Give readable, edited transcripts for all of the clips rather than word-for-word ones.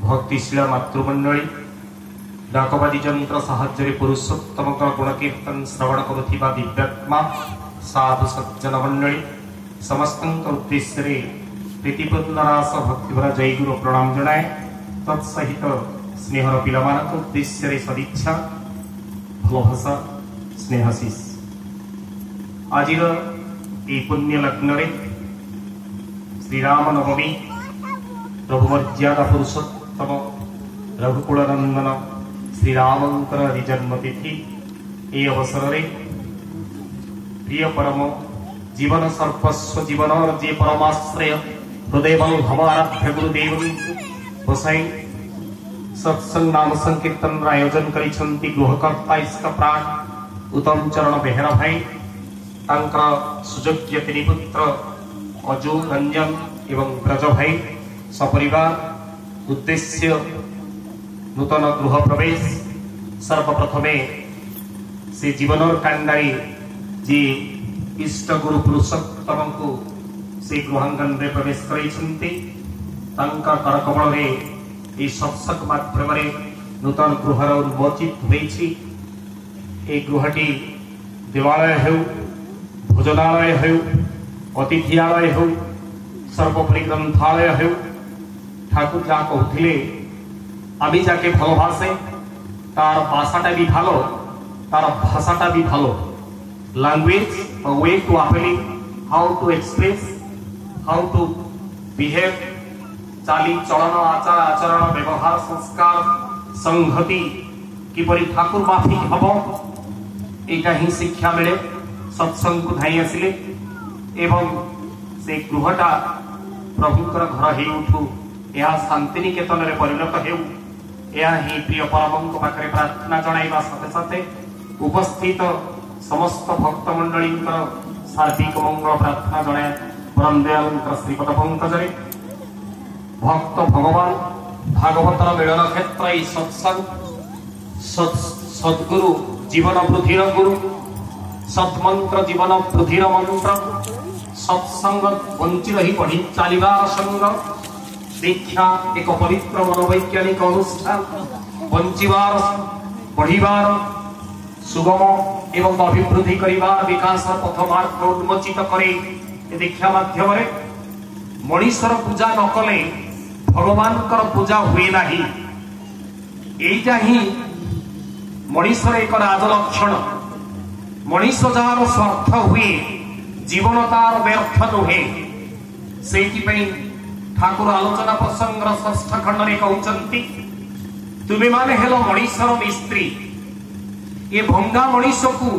भक्तिशीला मातृमंडली डाकबादी जंत्र साहाय्य पुरुषोत्तम गुणकीर्तन श्रवण करुवा दिव्यात्मा साधु सज्जन मंडली समस्त उद्देश्य प्रीतिपूर्णरास भक्तिभरा जय गुरु प्रणाम जनाए तत्सहित स्नेहर पिला उद्देश्य सदिच्छा भलभाषा स्नेहाशीष आज पुण्य लग्न श्रीराम नवमी प्रभु मर्यादा पुरुषोत्तम रघुकुल नंदन श्रीरामंकर जन्मतिथि ये अवसर में प्रिय परम जीवन सर्वस्व जीवन जे परमाश्रय हृदय भवाराध्य गुरुदेव बसाई सत्संग नाम संकीर्तन आयोजन करिछंती गृहकर्ता इसका प्राण उत्तम चरण बेहरा भाई सुयोग्य तीन पुत्र अजु रंजन एवं ब्रज भाई सपरिवार उद्देश्य नूतन गृह प्रवेश सर्वप्रथमे से जीवन कांडारी जी इष्ट गुरु पुरुषोत्तम को से गृहांगन में प्रवेश करकमल सत्संग माध्यम नूतन गृहर उन्मोचित होती गृहटी देवालय हो भोजनालय हो अतिथियालय हो सर्वोपरि ग्रंथालय हो ठाकुर जा कहते आम जाके भल भाषे तार भाषाटा भी भालो तार भाषाटा भी भालो language a way to appealing how to express how to behave चाली चलन आचार आचरण व्यवहार संस्कार संहति किपरि ठाकुर माफिक हम एटा ही शिक्षा मिले सत्संग को धाई आसिले एवं से गृहटा प्रभुकर घर हो उठू यह शांति निकेतन में परिणत हो ही प्रिय परम पाखे प्रार्थना जणाइबा साथे साथे उपस्थित समस्त भक्त मंडली सार्विक मंगल प्रार्थना जनाए परम दयाल श्रीपद पंकज भक्त भगवान भागवतर मिलन क्षेत्र सत्संग सद्गुरु जीवन वृद्धिर गुरु सत्मंत्र जीवन वृद्धिर मंत्र सत्संग बंची रही बढ़ी चलवार संग दीक्षा एक पवित्र मनोवैज्ञानिक अनुष्ठान बंचीबार बढ़िबार सुगम एवं अभिवृद्धि करिबार विकास पथ मार्ग उन्मोचित करे दीक्षा माध्यम मनीषर पूजा न कले भगवान पूजा हुए नहीं एटा ही मनीषर एक राजलक्षण मनीष जार स्वार्थ हुए जीवन तार व्यर्थ नुहे से ठाकुर आलोचना प्रसंग षष्ठ खंड में कहते तुम्हें माने हेलो मनीषर मिस्त्री ये भंगा मनीष को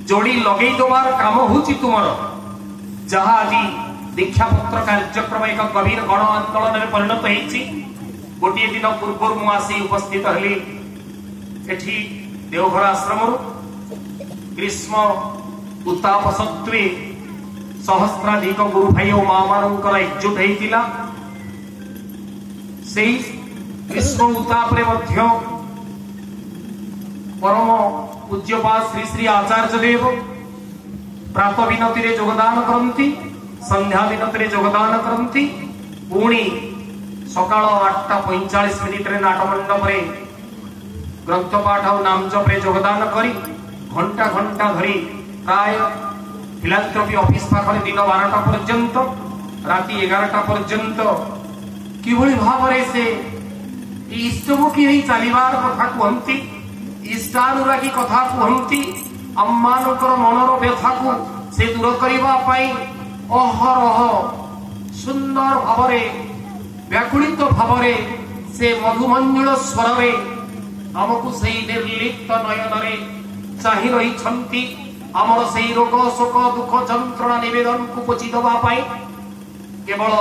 जोड़ी लगे देवार काम होची तुमर जहाँ आज दीक्षा पत्र कार्यक्रम एक गभीर गण आंदोलन में परिणत होती गोटे दिन पूर्व मुझे उपस्थित हली एठी देवघर आश्रम ग्रीष्म उत्ताप सत्वे सहस्राधिक गुरु भाई और माँ मानकर एकजुट होता ग्रीष्म उत्ताप परम पूज्यपाद श्री श्री आचार्य देव प्रात विनती योगदान करती संध्या विनती योगदान करती पुणी सका 8:45 नाटमंडप ग्रंथपाठ और नामजपे योगदान करी घंटा घंटा धरी प्राय फिलांथ्रोपी ऑफिस पाखरे दिन 12टा पर्यंत राति 11टा पर्यंत किभଳି भावरे से इष्टमुखी ही चलिबार कथा कहती इष्टानुरागी कथा कहती आममानकर मनर व्यथा को से दूर करने अहरह सुंदर भावरे व्याकुलित भावरे से मधुमंजुल स्वर आमको से निर्लिप्त नयन चाहि रही आमर से रोग शोक दुख जंत्रणा निवेदन को पोछि दवाई केवल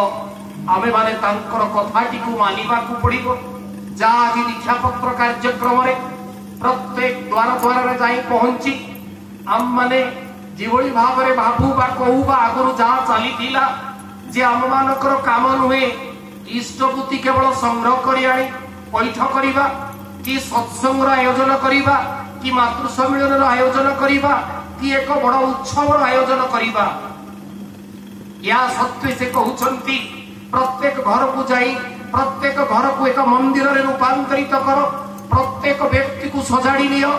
आमे माने तांकर कथाटी को मानिबा को पड़िबो जा आज दीक्षा पत्र कार्यक्रम रे प्रत्येक द्वार द्वार रे जाई पहुंची आम माने जीवली भाव रे भाबू बा कहू बा आगरु जा चली थिला जे आम मानकर काम नुहे इष्टबुद्धि केवल संग्रह करी आनी पैठ करिबा कि सत्संग आयोजन करिबा कि मातृ सम्मेलन आयोजन करिबा कि एक बड़ उत्सव आयोजन करिबा या सत्वे से कहउछंती प्रत्येक घर को जाई प्रत्येक घर को एक मंदिर में रूपांतरित कर प्रत्येक व्यक्ति को सजाड़ी लियो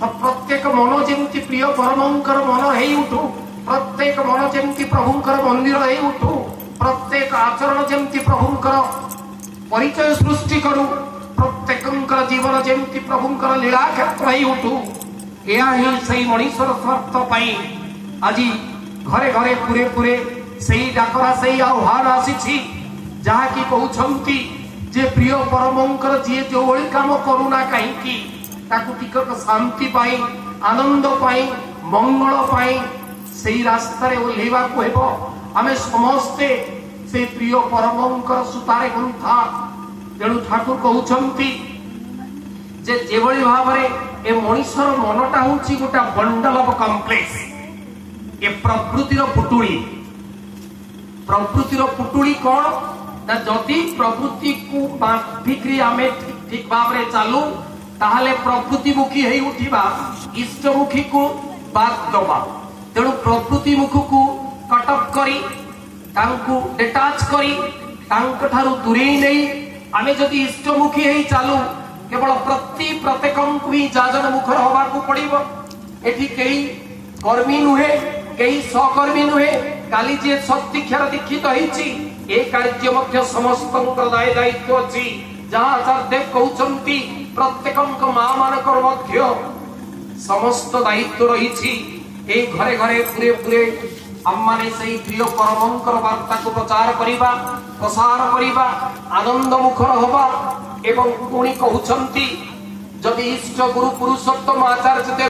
तो प्रत्येक मन जेमती प्रिय परमंकर मन है उठू प्रत्येक मन जेमती प्रभुंकर मंदिर है उठू प्रत्येक आचरण जेमती प्रभुंकर परिचय सृष्टि करू प्रत्येक जीवन जेमती प्रभुंकर लीला क्षेत्र है उठू यह ही सही मनीषर स्वार्थ पाई आज घरे घरे पूरे पूरे सही डाकरा सही आह्वान आसी जहा कि कहउछंती जे प्रिय परमंकर जी जो ओली काम करूना कहीं ताकू टिकट शांति पाई आनंद पाई मंगल पाई सही रास्ता रे ओल्हेबा को हेबो आमे समस्ते से प्रिय परमंकर सुतारे गुंथा तेणु ठाकुर कहउछंती जे जेवली भावरे ए मनीषर मनटा होची गोटा बंडल ऑफ कॉम्प्लेक्स ए प्रकृतिर पुटुली कौन ना जदि प्रकृति को बांधिक्री आमे ठीक भाव रे चालू ताहले प्रकृतिमुखी है उठिबा इष्टमुखी को बात दबा तेणु प्रकृतिमुख को कटअप करी तांकु डिटाच करी तांक ठारू दूरेई नहीं आमे जदि इष्टमुखी है चालू केवल प्रत्येकम को ही जाजन मुखर होबा को पड़िबो एठी केही कर्मी नुहे केही सहकर्मी नुहे काली जे सत्य दीक्षित होईची ए कार्य मध्य समस्त दाय दायित्व अछि जहाँ आचार्य कहउछंती प्रत्येकक मां मानकर मध्य समस्त दायित्व रही ए घरे घरे पूरे पूरे आम्माने सही प्रिय परमंकर वार्ता को प्रचार करिबा प्रसार करिबा आनंद मुखर होबा एवं पुणी कहउछंती जदि इष्ट गुरु पुरुषोत्तम आचार्य